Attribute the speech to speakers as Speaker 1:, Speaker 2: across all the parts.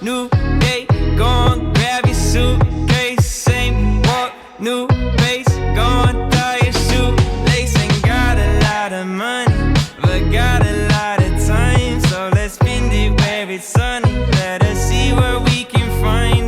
Speaker 1: new day, gone, grab your suitcase, same walk, new base, gone, tie your shoelace. Ain't got a lot of money, but got a lot of time, so let's spend it where it's sunny. Let us see what we can find.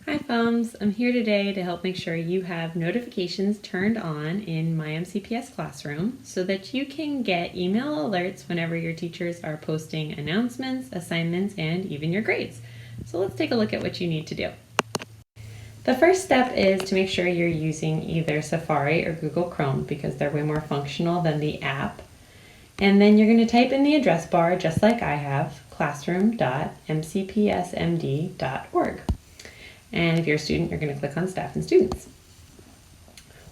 Speaker 2: Hi Thumbs, I'm here today to help make sure you have notifications turned on in My MCPS Classroom so that you can get email alerts whenever your teachers are posting announcements, assignments, and even your grades. So let's take a look at what you need to do. The first step is to make sure you're using either Safari or Google Chrome because they're way more functional than the app. And then you're going to type in the address bar, just like I have, classroom.mcpsmd.org. And if you're a student, you're going to click on Staff and Students.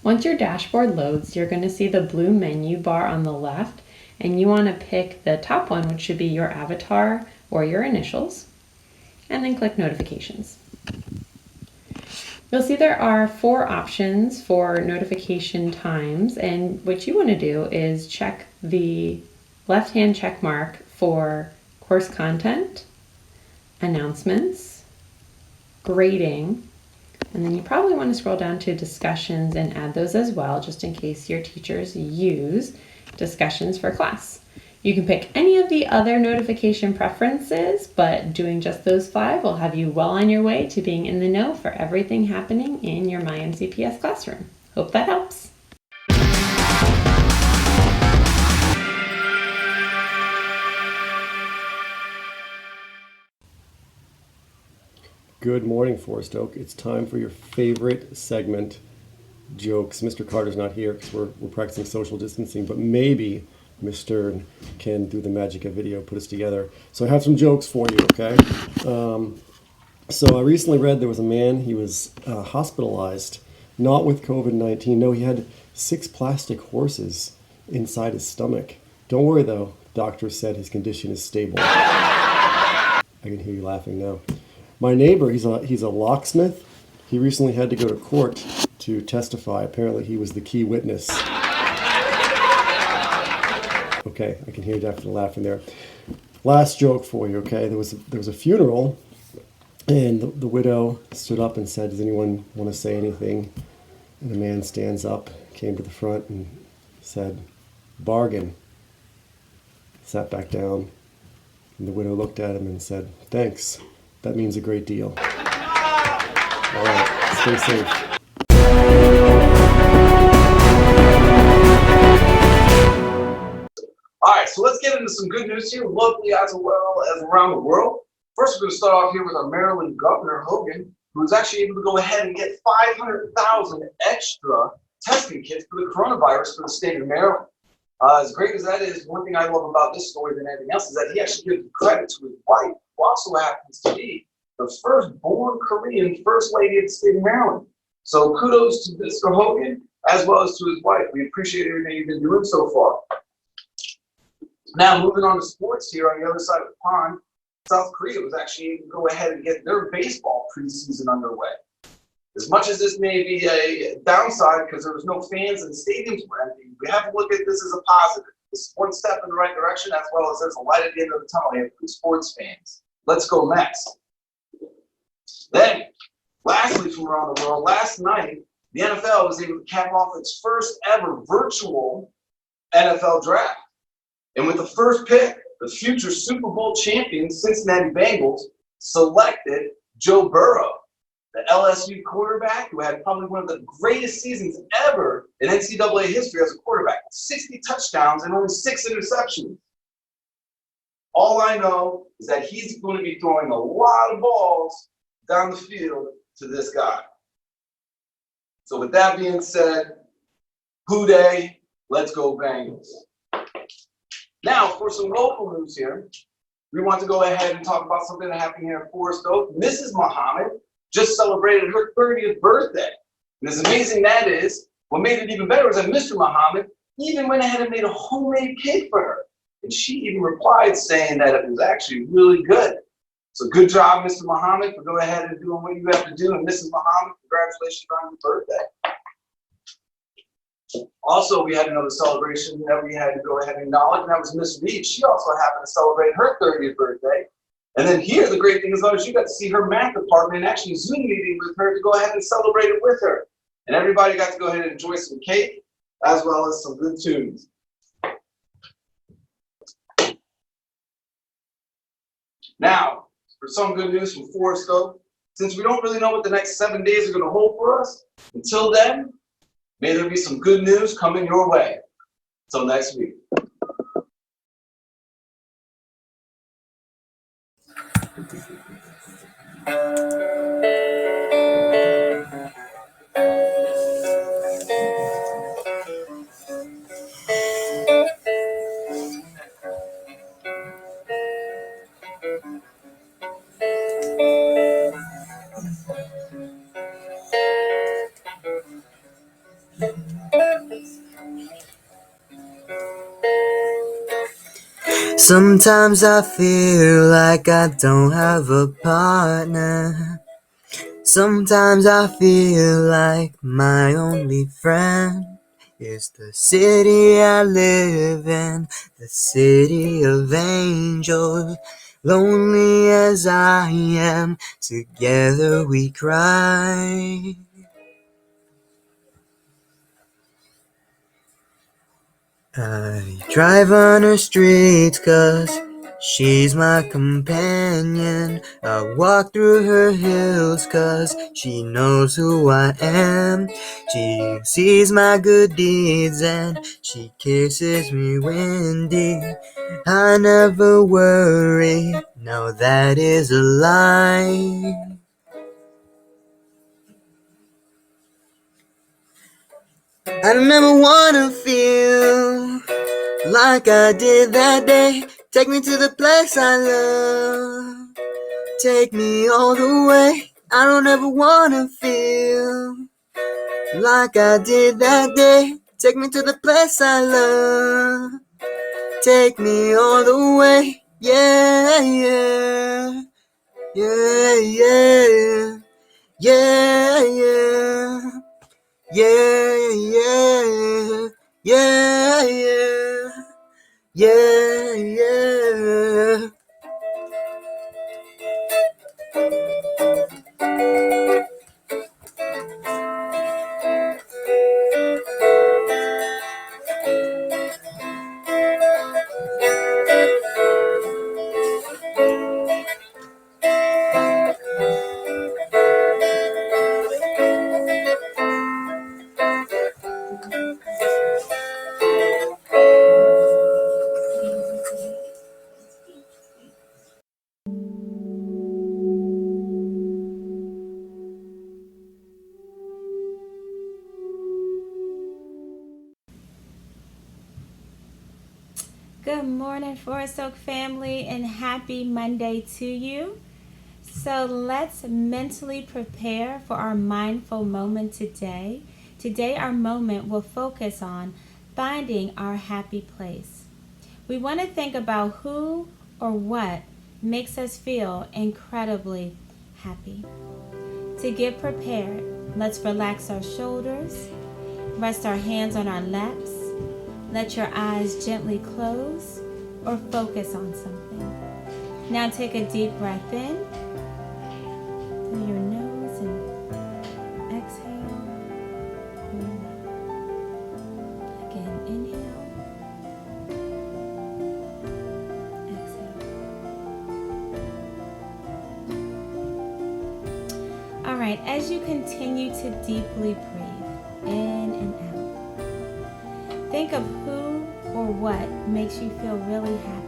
Speaker 2: Once your dashboard loads, you're going to see the blue menu bar on the left, and you want to pick the top one, which should be your avatar or your initials, and then click Notifications. You'll see there are 4 options for notification times, and what you want to do is check the left-hand check mark for course content, announcements, grading, and then you probably want to scroll down to discussions and add those as well, just in case your teachers use discussions for class. You can pick any of the other notification preferences, but doing just those 5 will have you well on your way to being in the know for everything happening in your My MCPS classroom. Hope that helps.
Speaker 3: Good morning, Forest Oak. It's time for your favorite segment, jokes. Mr. Carter's not here because we're practicing social distancing, but maybe Mr. can, through the magic of video, put us together. So I have some jokes for you, okay? So I recently read there was a man, he was hospitalized, not with COVID-19. No, he had 6 plastic horses inside his stomach. Don't worry, though. Doctor said his condition is stable. I can hear you laughing now. My neighbor, he's a locksmith. He recently had to go to court to testify. Apparently he was the key witness. Okay, I can hear you definitely laughing there. Last joke for you, okay? There was a funeral, and the widow stood up and said, "Does anyone want to say anything?" And the man stands up, came to the front and said, "Bargain." Sat back down, and the widow looked at him and said, "Thanks. That means a great deal." All right, stay safe.
Speaker 4: All right, so let's get into some good news here, locally as well as around the world. First, we're going to start off here with our Maryland Governor, Hogan, who was actually able to go ahead and get 500,000 extra testing kits for the coronavirus for the state of Maryland. As great as that is, one thing I love about this story than anything else is that he actually gives credit to his wife, who also happens to be the first-born Korean First Lady of the state of Maryland. So kudos to Mr. Hogan, as well as to his wife. We appreciate everything you've been doing so far. Now, moving on to sports here on the other side of the pond, South Korea was actually able to go ahead and get their baseball preseason underway. As much as this may be a downside because there was no fans and stadiums were empty, we have to look at this as a positive. This is one step in the right direction, as well as there's a light at the end of the tunnel here for sports fans. Let's go Mets. Then, lastly from around the world, last night, the NFL was able to cap off its first ever virtual NFL draft. And with the first pick, the future Super Bowl champion Cincinnati Bengals selected Joe Burrow, the LSU quarterback who had probably one of the greatest seasons ever in NCAA history as a quarterback. 60 touchdowns and only 6 interceptions. All I know is that he's going to be throwing a lot of balls down the field to this guy. So with that being said, Who Dey, let's go Bengals. Now, for some local news here, we want to go ahead and talk about something that happened here in Forest Oak. Mrs. Muhammad just celebrated her 30th birthday. And as amazing that is, what made it even better was that Mr. Muhammad even went ahead and made a homemade cake for her. And she even replied saying that it was actually really good. So good job, Mr. Muhammad, for going ahead and doing what you have to do. And Mrs. Muhammad, congratulations on your birthday. Also, we had another celebration that we had to go ahead and acknowledge, and that was Miss Reed. She also happened to celebrate her 30th birthday. And then here, the great thing is you got to see her math department actually Zoom meeting with her to go ahead and celebrate it with her. And everybody got to go ahead and enjoy some cake as well as some good tunes. Now, for some good news from Forest Oak, since we don't really know what the next 7 days are going to hold for us, until then, may there be some good news coming your way. Until next week.
Speaker 5: Sometimes I feel like I don't have a partner. Sometimes I feel like my only friend is the city I live in, the city of angels. Lonely as I am, together we cry. I drive on her streets 'cause she's my companion. I walk through her hills 'cause she knows who I am. She sees my good deeds and she kisses me windy. I never worry, no, that is a lie. I don't ever wanna feel like I did that day. Take me to the place I love. Take me all the way. I don't ever wanna feel like I did that day. Take me to the place I love. Take me all the way. Yeah, yeah. Yeah, yeah. Yeah, yeah. Yeah, yeah. Yeah, yeah. Yeah, yeah.
Speaker 2: Good morning, Forest Oak family, and happy Monday to you. So let's mentally prepare for our mindful moment today. Today, our moment will focus on finding our happy place. We want to think about who or what makes us feel incredibly happy. To get prepared, let's relax our shoulders, rest our hands on our laps, let your eyes gently close or focus on something. Now take a deep breath in through your nose and exhale through your mouth. Again, inhale, exhale. All right, as you continue to deeply breathe in and out, think of who or what makes you feel really happy.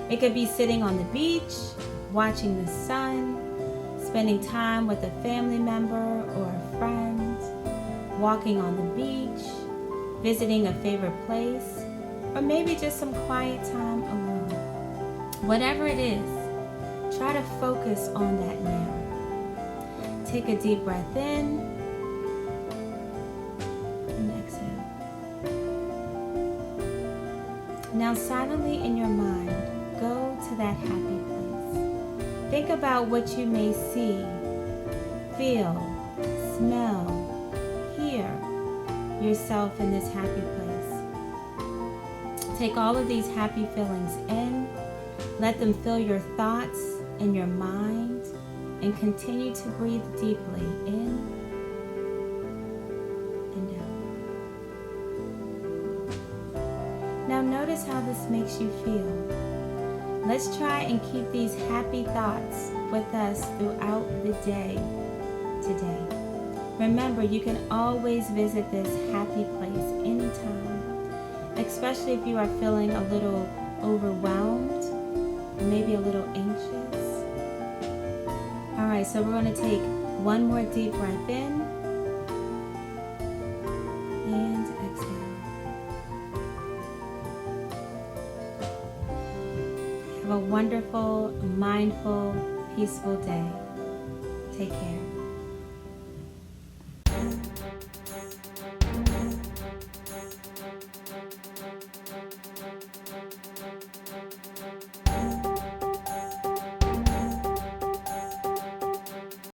Speaker 2: It could be sitting on the beach, watching the sun, spending time with a family member or a friend, walking on the beach, visiting a favorite place, or maybe just some quiet time alone. Whatever it is, try to focus on that now. Take a deep breath in and exhale. Now silently in your mind, go to that happy place. Think about what you may see, feel, smell, hear yourself in this happy place. Take all of these happy feelings in,
Speaker 6: Let them fill your thoughts and your mind, and continue to breathe deeply in and out. Now notice how this makes you feel. Let's try and keep these happy thoughts with us throughout the day today. Remember, you can always visit this happy place anytime, especially if you are feeling a little overwhelmed, maybe a little anxious. All right, so we're going to take one more deep breath in and exhale. Have a wonderful, mindful, peaceful day. Take care.